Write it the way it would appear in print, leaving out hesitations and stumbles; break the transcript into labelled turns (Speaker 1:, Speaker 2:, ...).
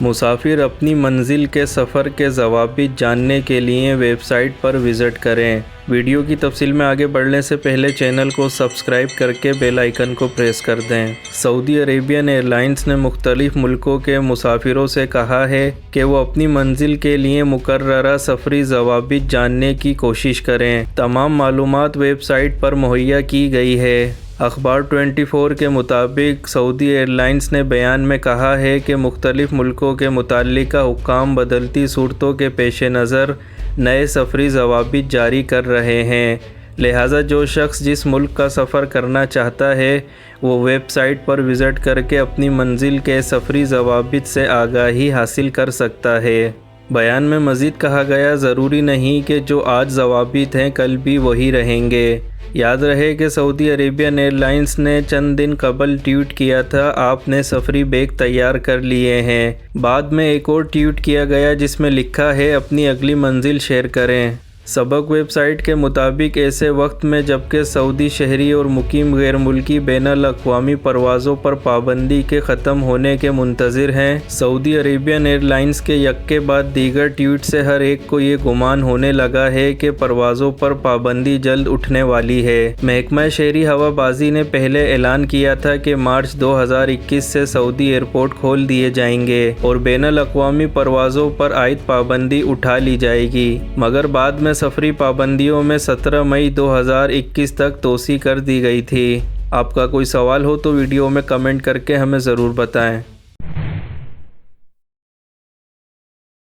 Speaker 1: مسافر اپنی منزل کے سفر کے ضوابط جاننے کے لیے ویب سائٹ پر وزٹ کریں۔ ویڈیو کی تفصیل میں آگے بڑھنے سے پہلے چینل کو سبسکرائب کر کے بیل آئیکن کو پریس کر دیں۔ سعودی عربین ایئر لائنز نے مختلف ملکوں کے مسافروں سے کہا ہے کہ وہ اپنی منزل کے لیے مقررہ سفری ضوابط جاننے کی کوشش کریں۔ تمام معلومات ویب سائٹ پر مہیا کی گئی ہے۔ اخبار 24 کے مطابق سعودی ایئر لائنز نے بیان میں کہا ہے کہ مختلف ملکوں کے متعلقہ حکام بدلتی صورتوں کے پیش نظر نئے سفری ضوابط جاری کر رہے ہیں، لہٰذا جو شخص جس ملک کا سفر کرنا چاہتا ہے وہ ویب سائٹ پر وزٹ کر کے اپنی منزل کے سفری ضوابط سے آگاہی حاصل کر سکتا ہے۔ بیان میں مزید کہا گیا، ضروری نہیں کہ جو آج ضوابط ہیں کل بھی وہی رہیں گے۔ یاد رہے کہ سعودی عربین ایئر لائنز نے چند دن قبل ٹویٹ کیا تھا، آپ نے سفری بیگ تیار کر لیے ہیں۔ بعد میں ایک اور ٹویٹ کیا گیا جس میں لکھا ہے، اپنی اگلی منزل شیئر کریں۔ سبق ویب سائٹ کے مطابق ایسے وقت میں جبکہ سعودی شہری اور مقیم غیر ملکی بین الاقوامی پروازوں پر پابندی کے ختم ہونے کے منتظر ہیں، سعودی عربین ایئر لائنز کے یک بعد دیگر ٹویٹ سے ہر ایک کو یہ گمان ہونے لگا ہے کہ پروازوں پر پابندی جلد اٹھنے والی ہے۔ محکمہ شہری ہوا بازی نے پہلے اعلان کیا تھا کہ مارچ 2021 سے سعودی ایئرپورٹ کھول دیے جائیں گے اور بین الاقوامی پروازوں پر عائد پابندی اٹھا لی جائے گی، مگر بعد میں سفری پابندیوں میں 17 مئی 2021 تک توسیع کر دی گئی تھی۔ آپ کا کوئی سوال ہو تو ویڈیو میں کمنٹ کر کے ہمیں ضرور بتائیں۔